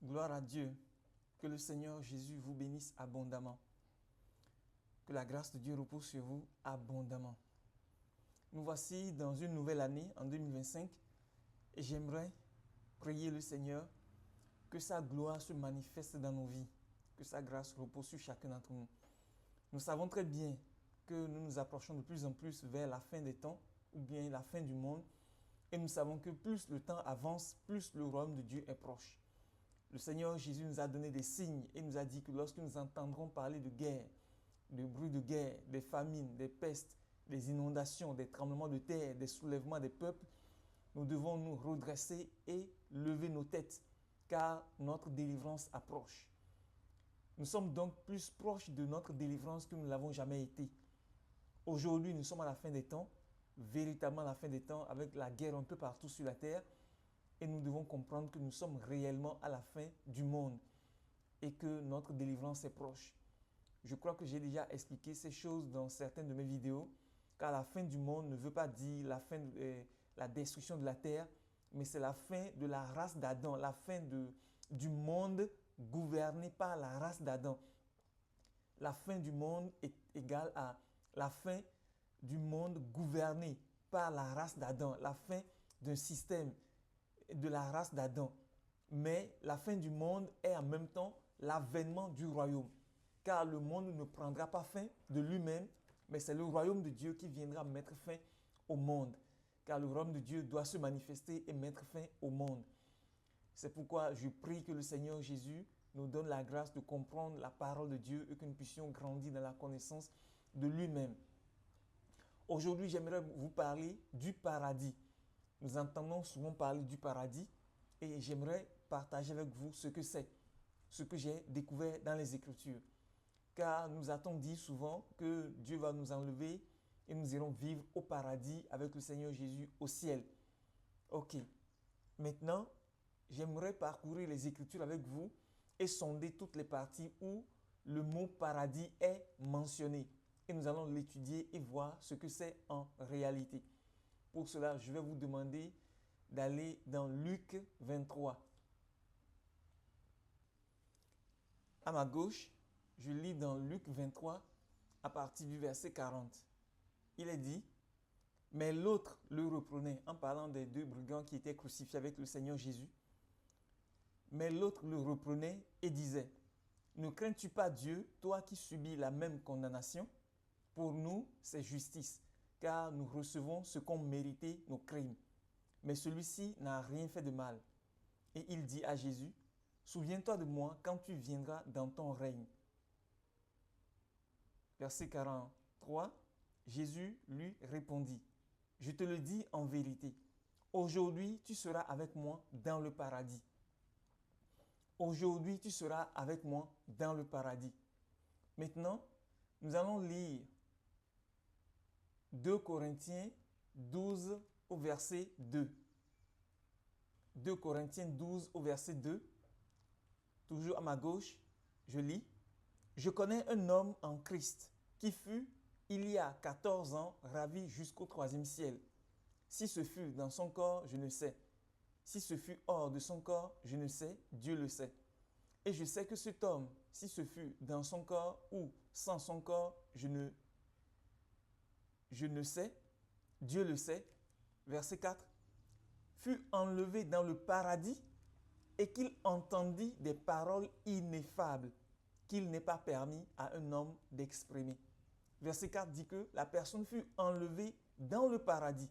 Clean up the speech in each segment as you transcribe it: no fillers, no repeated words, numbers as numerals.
Gloire à Dieu. Que le Seigneur Jésus vous bénisse abondamment. Que la grâce de Dieu repose sur vous abondamment. Nous voici dans une nouvelle année, en 2025, et j'aimerais prier le Seigneur que sa gloire se manifeste dans nos vies, que sa grâce repose sur chacun d'entre nous. Nous savons très bien que nous nous approchons de plus en plus vers la fin des temps, ou bien la fin du monde, et nous savons que plus le temps avance, plus le royaume de Dieu est proche. Le Seigneur Jésus nous a donné des signes et nous a dit que lorsque nous entendrons parler de guerre, de bruit de guerre, des famines, des pestes, des inondations, des tremblements de terre, des soulèvements des peuples, nous devons nous redresser et lever nos têtes, car notre délivrance approche. Nous sommes donc plus proches de notre délivrance que nous ne l'avons jamais été. Aujourd'hui, nous sommes à la fin des temps, véritablement à la fin des temps, avec la guerre un peu partout sur la terre, et nous devons comprendre que nous sommes réellement à la fin du monde et que notre délivrance est proche. Je crois que j'ai déjà expliqué ces choses dans certaines de mes vidéos, car la fin du monde ne veut pas dire la fin de la destruction de la terre, mais c'est la fin de la race d'Adam, la fin du monde gouverné par la race d'Adam. La fin du monde est égale à la fin du monde gouverné par la race d'Adam, la fin d'un système de la race d'Adam. Mais la fin du monde est en même temps l'avènement du royaume. Car le monde ne prendra pas fin de lui-même, mais c'est le royaume de Dieu qui viendra mettre fin au monde. Car le royaume de Dieu doit se manifester et mettre fin au monde. C'est pourquoi je prie que le Seigneur Jésus nous donne la grâce de comprendre la parole de Dieu et que nous puissions grandir dans la connaissance de lui-même. Aujourd'hui, j'aimerais vous parler du paradis. Nous entendons souvent parler du paradis et j'aimerais partager avec vous ce que c'est, ce que j'ai découvert dans les Écritures. Car nous a-t-on dit souvent que Dieu va nous enlever et nous irons vivre au paradis avec le Seigneur Jésus au ciel. Ok, maintenant, j'aimerais parcourir les Écritures avec vous et sonder toutes les parties où le mot paradis est mentionné. Et nous allons l'étudier et voir ce que c'est en réalité. Pour cela, je vais vous demander d'aller dans Luc 23. À ma gauche, je lis dans Luc 23 à partir du verset 40. Il est dit, « Mais l'autre le reprenait » en parlant des deux brigands qui étaient crucifiés avec le Seigneur Jésus. « Mais l'autre le reprenait et disait, « Ne crains-tu pas Dieu, toi qui subis la même condamnation? Pour nous, c'est justice. » Car nous recevons ce qu'ont mérité nos crimes. Mais celui-ci n'a rien fait de mal. Et il dit à Jésus, « Souviens-toi de moi quand tu viendras dans ton règne. » Verset 43, Jésus lui répondit, « Je te le dis en vérité, aujourd'hui tu seras avec moi dans le paradis. » Aujourd'hui tu seras avec moi dans le paradis. Maintenant, nous allons lire 2 Corinthiens 12 au verset 2. 2 Corinthiens 12 au verset 2. Toujours à ma gauche, je lis. « Je connais un homme en Christ qui fut, il y a 14 ans, ravi jusqu'au 3e ciel. Si ce fut dans son corps, je ne sais. Si ce fut hors de son corps, je ne sais, Dieu le sait. Et je sais que cet homme, si ce fut dans son corps ou sans son corps, je ne sais, Dieu le sait. » Verset 4. « Fut enlevé dans le paradis et qu'il entendit des paroles ineffables qu'il n'est pas permis à un homme d'exprimer. » Verset 4 dit que la personne fut enlevée dans le paradis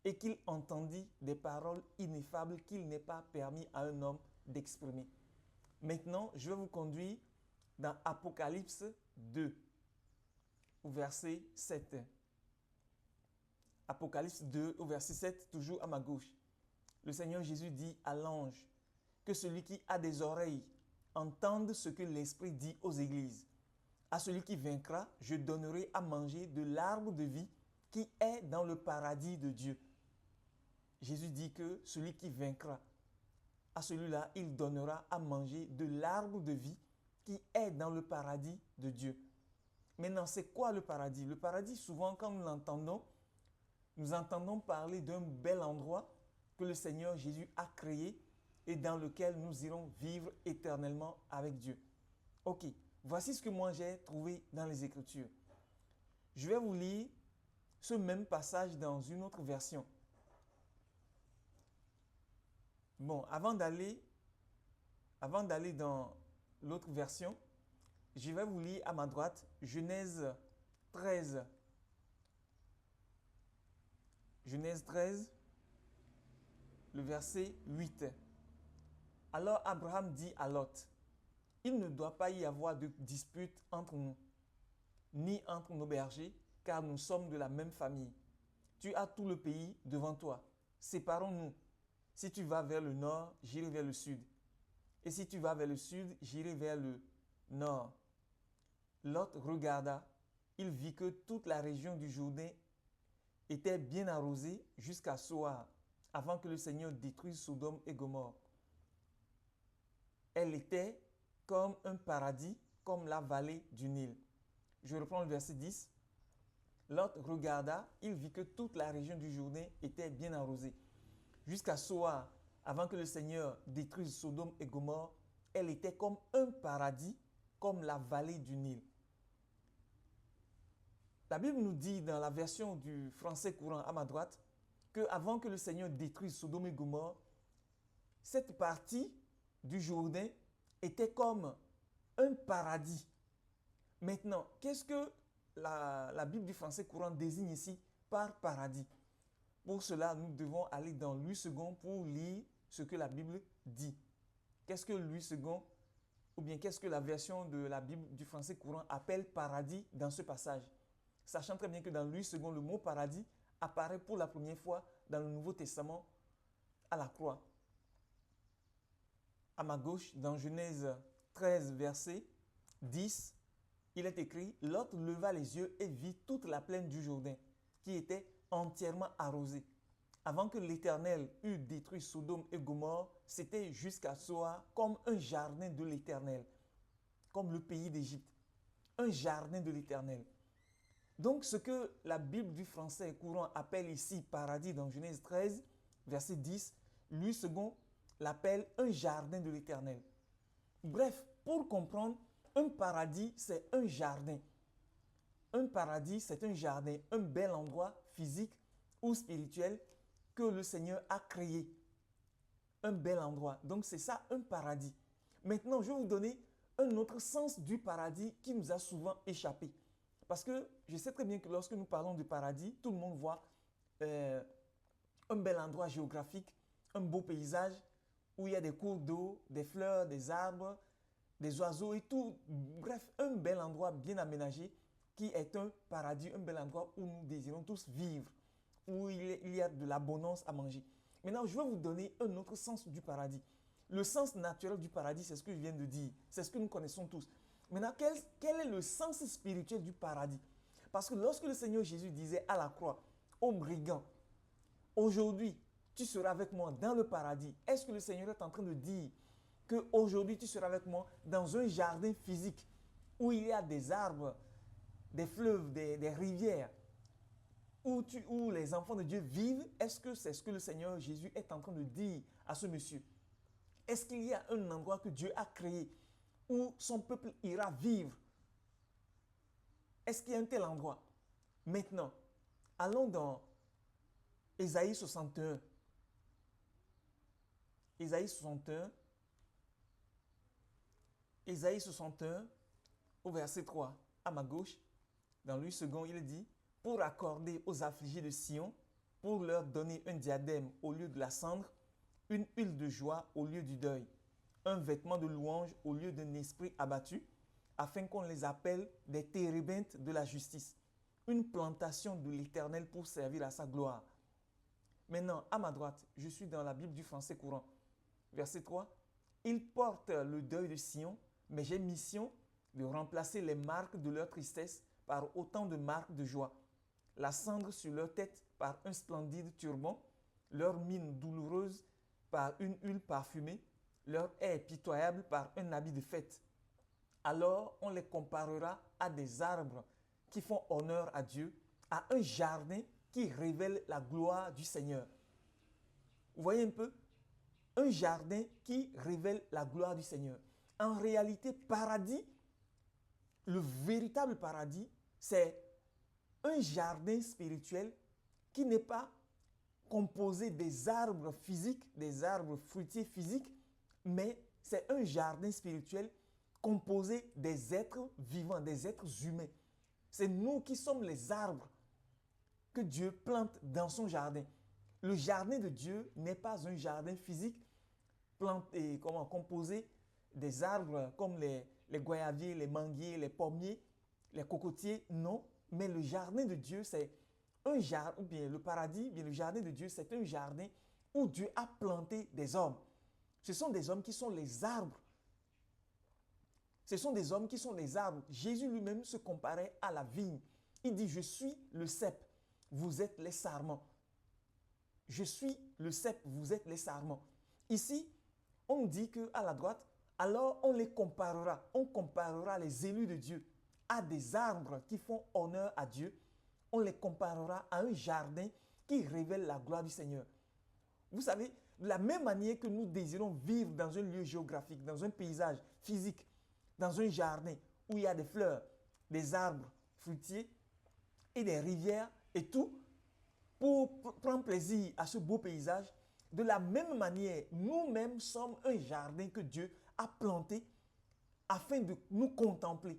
et qu'il entendit des paroles ineffables qu'il n'est pas permis à un homme d'exprimer. Maintenant, je vais vous conduire dans Apocalypse 2, au verset 7. Apocalypse 2, au verset 7, toujours à ma gauche. Le Seigneur Jésus dit à l'ange que celui qui a des oreilles entende ce que l'Esprit dit aux églises. À celui qui vaincra, je donnerai à manger de l'arbre de vie qui est dans le paradis de Dieu. Jésus dit que celui qui vaincra, à celui-là, il donnera à manger de l'arbre de vie qui est dans le paradis de Dieu. Maintenant, c'est quoi le paradis? Le paradis, souvent, quand nous l'entendons, nous entendons parler d'un bel endroit que le Seigneur Jésus a créé et dans lequel nous irons vivre éternellement avec Dieu. Ok, voici ce que moi j'ai trouvé dans les Écritures. Je vais vous lire ce même passage dans une autre version. Bon, avant d'aller dans l'autre version, je vais vous lire à ma droite Genèse 13. Genèse 13, le verset 8. Alors Abraham dit à Lot, il ne doit pas y avoir de dispute entre nous, ni entre nos bergers, car nous sommes de la même famille. Tu as tout le pays devant toi. Séparons-nous. Si tu vas vers le nord, j'irai vers le sud. Et si tu vas vers le sud, j'irai vers le nord. Lot regarda, il vit que toute la région du Jourdain était bien arrosée jusqu'à Soar, avant que le Seigneur détruise Sodome et Gomorrhe. Elle était comme un paradis, comme la vallée du Nil. Je reprends le verset 10. Lot regarda, il vit que toute la région du Jourdain était bien arrosée. Jusqu'à Soar, avant que le Seigneur détruise Sodome et Gomorrhe, elle était comme un paradis, comme la vallée du Nil. La Bible nous dit dans la version du français courant à ma droite qu'avant que le Seigneur détruise Sodome et Gomorrhe, cette partie du Jourdain était comme un paradis. Maintenant, qu'est-ce que la Bible du français courant désigne ici par paradis? Pour cela, nous devons aller dans Louis II pour lire ce que la Bible dit. Qu'est-ce que Louis II, ou bien qu'est-ce que la version de la Bible du français courant appelle paradis dans ce passage? Sachant très bien que dans Louis II, le mot paradis apparaît pour la première fois dans le Nouveau Testament à la croix. À ma gauche, dans Genèse 13, verset 10, il est écrit « Lot leva les yeux et vit toute la plaine du Jourdain, qui était entièrement arrosée. Avant que l'Éternel eût détruit Sodome et Gomorrhe, c'était jusqu'à Soar comme un jardin de l'Éternel, comme le pays d'Égypte, un jardin de l'Éternel. » Donc, ce que la Bible du français courant appelle ici paradis dans Genèse 13, verset 10, Louis II l'appelle un jardin de l'Éternel. Bref, pour comprendre, un paradis, c'est un jardin. Un paradis, c'est un jardin, un bel endroit physique ou spirituel que le Seigneur a créé. Un bel endroit. Donc, c'est ça, un paradis. Maintenant, je vais vous donner un autre sens du paradis qui nous a souvent échappé. Parce que je sais très bien que lorsque nous parlons de paradis, tout le monde voit un bel endroit géographique, un beau paysage où il y a des cours d'eau, des fleurs, des arbres, des oiseaux et tout. Bref, un bel endroit bien aménagé qui est un paradis, un bel endroit où nous désirons tous vivre, où il y a de l'abondance à manger. Maintenant, je vais vous donner un autre sens du paradis. Le sens naturel du paradis, c'est ce que je viens de dire. C'est ce que nous connaissons tous. Maintenant, quel est le sens spirituel du paradis? Parce que lorsque le Seigneur Jésus disait à la croix, aux brigands, aujourd'hui, tu seras avec moi dans le paradis. Est-ce que le Seigneur est en train de dire qu'aujourd'hui, tu seras avec moi dans un jardin physique où il y a des arbres, des fleuves, des rivières, où les enfants de Dieu vivent? Est-ce que c'est ce que le Seigneur Jésus est en train de dire à ce monsieur? Est-ce qu'il y a un endroit que Dieu a créé où son peuple ira vivre? Est-ce qu'il y a un tel endroit? Maintenant, allons dans Ésaïe 61. Ésaïe 61. Ésaïe 61, au verset 3, à ma gauche, dans Louis II, il dit « Pour accorder aux affligés de Sion, pour leur donner un diadème au lieu de la cendre, une huile de joie au lieu du deuil, un vêtement de louange au lieu d'un esprit abattu, afin qu'on les appelle des térébintes de la justice, une plantation de l'Éternel pour servir à sa gloire. » Maintenant, à ma droite, je suis dans la Bible du français courant. Verset 3. « Ils portent le deuil de Sion, mais j'ai mission de remplacer les marques de leur tristesse par autant de marques de joie. La cendre sur leur tête par un splendide turban, leur mine douloureuse par une huile parfumée, leur air pitoyable par un habit de fête. Alors on les comparera à des arbres qui font honneur à Dieu, à un jardin qui révèle la gloire du Seigneur. » Vous voyez un peu? un jardin qui révèle la gloire du Seigneur. En réalité, paradis, le véritable paradis, c'est un jardin spirituel qui n'est pas composé des arbres physiques, des arbres fruitiers physiques, mais c'est un jardin spirituel composé des êtres vivants, des êtres humains. C'est nous qui sommes les arbres que Dieu plante dans son jardin. Le jardin de Dieu n'est pas un jardin physique composé des arbres comme les goyaviers, les manguiers, les pommiers, les cocotiers, non. Mais le jardin de Dieu, c'est un jardin, ou bien le paradis, bien le jardin de Dieu, c'est un jardin où Dieu a planté des hommes. Ce sont des hommes qui sont les arbres. Ce sont des hommes qui sont les arbres. Jésus lui-même se comparait à la vigne. Il dit, je suis le cep, vous êtes les sarments. Je suis le cep, vous êtes les sarments. Ici, on dit qu'à la droite, alors on comparera les élus de Dieu à des arbres qui font honneur à Dieu. On les comparera à un jardin qui révèle la gloire du Seigneur. Vous savez, de la même manière que nous désirons vivre dans un lieu géographique, dans un paysage physique, dans un jardin où il y a des fleurs, des arbres fruitiers et des rivières et tout, pour prendre plaisir à ce beau paysage, de la même manière, nous-mêmes sommes un jardin que Dieu a planté afin de nous contempler.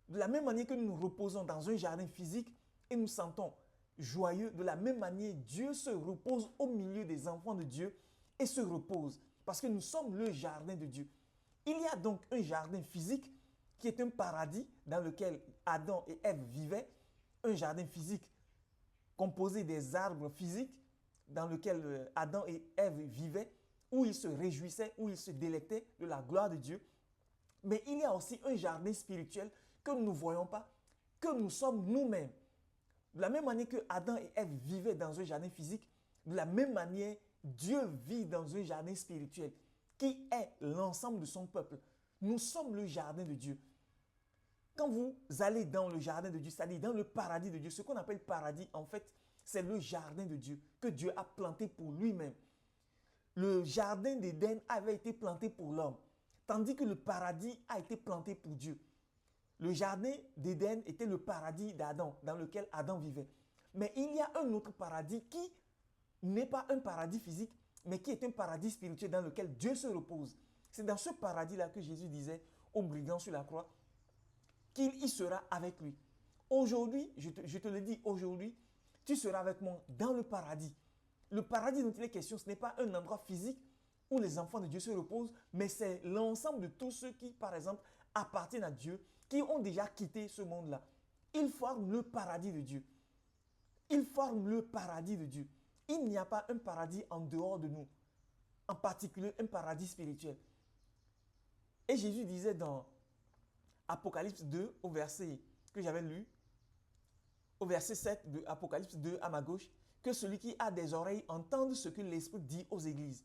De la même manière que nous nous reposons dans un jardin physique et nous sentons joyeux, de la même manière, Dieu se repose au milieu des enfants de Dieu et se repose parce que nous sommes le jardin de Dieu. Il y a donc un jardin physique qui est un paradis dans lequel Adam et Ève vivaient, un jardin physique composé des arbres physiques dans lequel Adam et Ève vivaient, où ils se réjouissaient, où ils se délectaient de la gloire de Dieu. Mais il y a aussi un jardin spirituel que nous ne voyons pas, que nous sommes nous-mêmes. De la même manière que Adam et Ève vivaient dans un jardin physique, de la même manière, Dieu vit dans un jardin spirituel qui est l'ensemble de son peuple. Nous sommes le jardin de Dieu. Quand vous allez dans le jardin de Dieu, c'est-à-dire dans le paradis de Dieu, ce qu'on appelle paradis, en fait, c'est le jardin de Dieu que Dieu a planté pour lui-même. Le jardin d'Éden avait été planté pour l'homme, tandis que le paradis a été planté pour Dieu. Le jardin d'Éden était le paradis d'Adam, dans lequel Adam vivait. Mais il y a un autre paradis qui n'est pas un paradis physique, mais qui est un paradis spirituel dans lequel Dieu se repose. C'est dans ce paradis-là que Jésus disait au brigand sur la croix qu'il y sera avec lui. Aujourd'hui, je te le dis, aujourd'hui, tu seras avec moi dans le paradis. Le paradis dont il est question, ce n'est pas un endroit physique où les enfants de Dieu se reposent, mais c'est l'ensemble de tous ceux qui, par exemple, appartiennent à Dieu, qui ont déjà quitté ce monde-là. Ils forment le paradis de Dieu. Ils forment le paradis de Dieu. Il n'y a pas un paradis en dehors de nous, en particulier un paradis spirituel. Et Jésus disait dans Apocalypse 2, au verset que j'avais lu, au verset 7 de Apocalypse 2 à ma gauche, que celui qui a des oreilles entende ce que l'Esprit dit aux églises.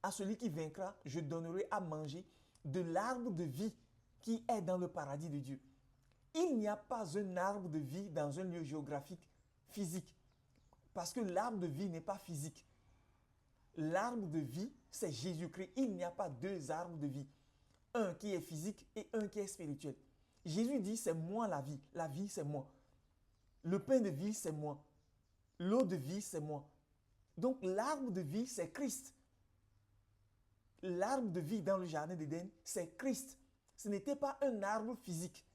À celui qui vaincra, je donnerai à manger de l'arbre de vie qui est dans le paradis de Dieu. Il n'y a pas un arbre de vie dans un lieu géographique physique, parce que l'arbre de vie n'est pas physique. L'arbre de vie, c'est Jésus-Christ. Il n'y a pas deux arbres de vie. Un qui est physique et un qui est spirituel. Jésus dit, c'est moi la vie. La vie, c'est moi. Le pain de vie, c'est moi. L'eau de vie, c'est moi. Donc, l'arbre de vie, c'est Christ. L'arbre de vie dans le jardin d'Éden, c'est Christ. Ce n'était pas un arbre physique.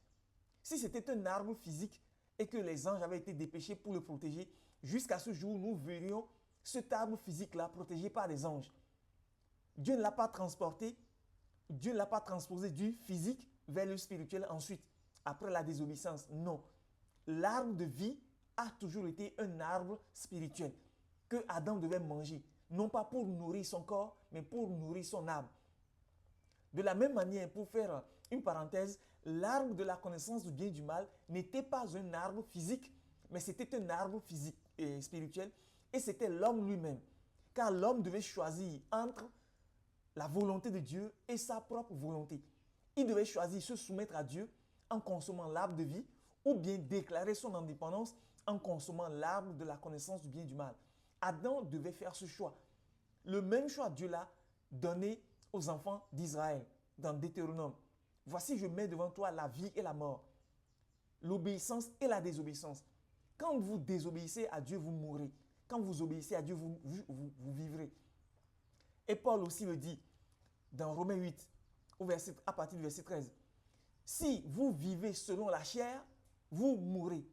Si c'était un arbre physique et que les anges avaient été dépêchés pour le protéger, jusqu'à ce jour, nous verrions cet arbre physique-là protégé par des anges. Dieu ne l'a pas transporté, Dieu ne l'a pas transposé du physique vers le spirituel ensuite, après la désobéissance. Non. L'arbre de vie a toujours été un arbre spirituel que Adam devait manger, non pas pour nourrir son corps, mais pour nourrir son âme. De la même manière, pour faire une parenthèse, l'arbre de la connaissance du bien et du mal n'était pas un arbre physique, mais c'était un arbre physique et spirituel, et c'était l'homme lui-même. Car l'homme devait choisir entre la volonté de Dieu et sa propre volonté. Il devait choisir se soumettre à Dieu en consommant l'arbre de vie, ou bien déclarer son indépendance en consommant l'arbre de la connaissance du bien et du mal. Adam devait faire ce choix. Le même choix, Dieu l'a donné aux enfants d'Israël dans Deutéronome. Voici, je mets devant toi la vie et la mort, l'obéissance et la désobéissance. Quand vous désobéissez à Dieu, vous mourrez. Quand vous obéissez à Dieu, vous vivrez. Et Paul aussi le dit dans Romains 8, à partir du verset 13. Si vous vivez selon la chair, vous mourrez.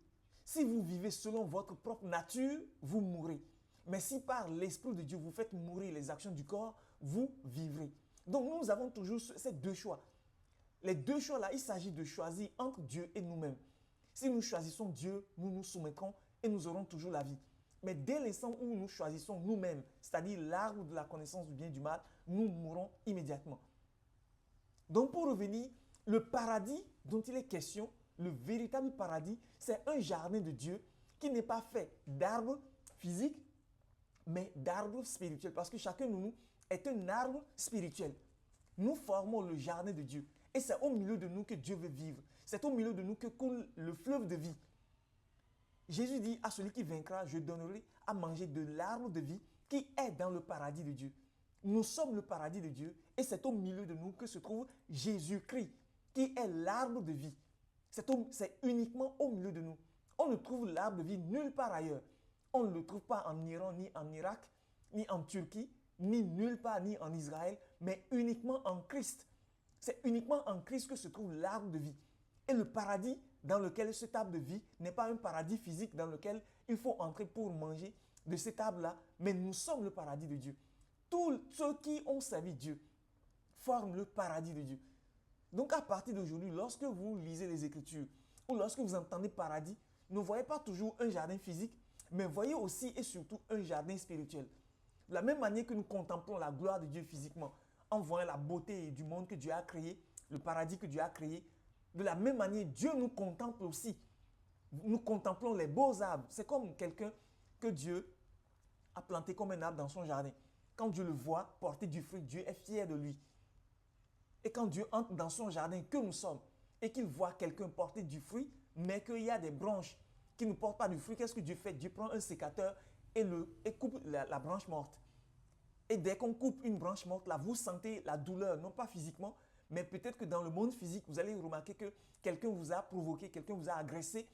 Si vous vivez selon votre propre nature, vous mourrez. Mais si par l'Esprit de Dieu, vous faites mourir les actions du corps, vous vivrez. Donc nous avons toujours ces deux choix. Les deux choix-là, il s'agit de choisir entre Dieu et nous-mêmes. Si nous choisissons Dieu, nous nous soumettrons et nous aurons toujours la vie. Mais dès l'instant où nous choisissons nous-mêmes, c'est-à-dire l'arbre de la connaissance du bien et du mal, nous mourrons immédiatement. Donc pour revenir, le paradis dont il est question, le véritable paradis, c'est un jardin de Dieu qui n'est pas fait d'arbres physiques, mais d'arbres spirituels. Parce que chacun de nous est un arbre spirituel. Nous formons le jardin de Dieu. Et c'est au milieu de nous que Dieu veut vivre. C'est au milieu de nous que coule le fleuve de vie. Jésus dit à celui qui vaincra, je donnerai à manger de l'arbre de vie qui est dans le paradis de Dieu. Nous sommes le paradis de Dieu et c'est au milieu de nous que se trouve Jésus-Christ qui est l'arbre de vie. C'est uniquement au milieu de nous. On ne trouve l'arbre de vie nulle part ailleurs. On ne le trouve pas en Iran, ni en Irak, ni en Turquie, ni nulle part, ni en Israël, mais uniquement en Christ. C'est uniquement en Christ que se trouve l'arbre de vie. Et le paradis dans lequel cet arbre de vie n'est pas un paradis physique dans lequel il faut entrer pour manger de cet arbre-là, mais nous sommes le paradis de Dieu. Tous ceux qui ont servi Dieu forment le paradis de Dieu. Donc à partir d'aujourd'hui, lorsque vous lisez les Écritures ou lorsque vous entendez paradis, ne voyez pas toujours un jardin physique, mais voyez aussi et surtout un jardin spirituel. De la même manière que nous contemplons la gloire de Dieu physiquement, en voyant la beauté du monde que Dieu a créé, le paradis que Dieu a créé, de la même manière, Dieu nous contemple aussi. Nous contemplons les beaux arbres. C'est comme quelqu'un que Dieu a planté comme un arbre dans son jardin. Quand Dieu le voit porter du fruit, Dieu est fier de lui. Et quand Dieu entre dans son jardin que nous sommes et qu'il voit quelqu'un porter du fruit, mais qu'il y a des branches qui ne portent pas du fruit, qu'est-ce que Dieu fait? Dieu prend un sécateur et coupe la branche morte. Et dès qu'on coupe une branche morte, là, vous sentez la douleur, non pas physiquement, mais peut-être que dans le monde physique, vous allez remarquer que quelqu'un vous a provoqué, quelqu'un vous a agressé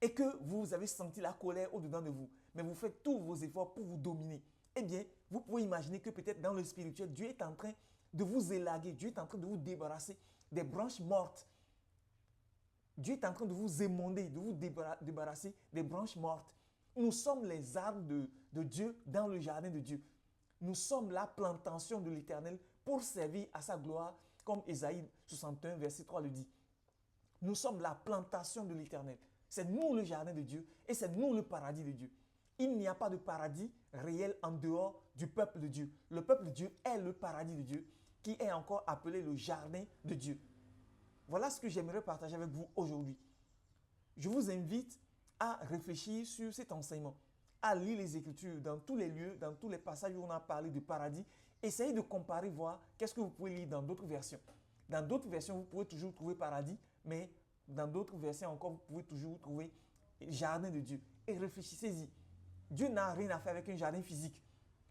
et que vous avez senti la colère au-dedans de vous. Mais vous faites tous vos efforts pour vous dominer. Eh bien, vous pouvez imaginer que peut-être dans le spirituel, Dieu est en train de vous élaguer, Dieu est en train de vous débarrasser des branches mortes. Dieu est en train de vous émonder, de vous débarrasser des branches mortes. Nous sommes les arbres de Dieu dans le jardin de Dieu. Nous sommes la plantation de l'Éternel pour servir à sa gloire, comme Ésaïe 61, verset 3 le dit. Nous sommes la plantation de l'Éternel. C'est nous le jardin de Dieu et c'est nous le paradis de Dieu. Il n'y a pas de paradis réel en dehors du peuple de Dieu. Le peuple de Dieu est le paradis de Dieu qui est encore appelé le jardin de Dieu. Voilà ce que j'aimerais partager avec vous aujourd'hui. Je vous invite à réfléchir sur cet enseignement, à lire les Écritures dans tous les lieux, dans tous les passages où on a parlé de paradis. Essayez de comparer, voir qu'est-ce que vous pouvez lire dans d'autres versions. Dans d'autres versions, vous pouvez toujours trouver paradis, mais dans d'autres versions encore, vous pouvez toujours trouver jardin de Dieu. Et réfléchissez-y. Dieu n'a rien à faire avec un jardin physique.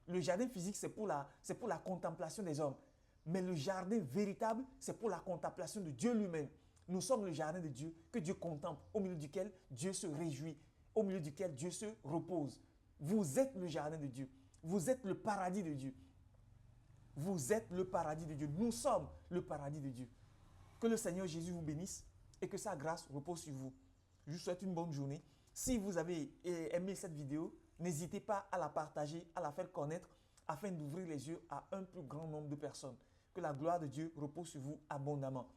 Le jardin physique, c'est pour la contemplation des hommes. Mais le jardin véritable, c'est pour la contemplation de Dieu lui-même. Nous sommes le jardin de Dieu que Dieu contemple, au milieu duquel Dieu se réjouit, au milieu duquel Dieu se repose. Vous êtes le jardin de Dieu. Vous êtes le paradis de Dieu. Vous êtes le paradis de Dieu. Nous sommes le paradis de Dieu. Que le Seigneur Jésus vous bénisse et que sa grâce repose sur vous. Je vous souhaite une bonne journée. Si vous avez aimé cette vidéo, n'hésitez pas à la partager, à la faire connaître afin d'ouvrir les yeux à un plus grand nombre de personnes. Que la gloire de Dieu repose sur vous abondamment.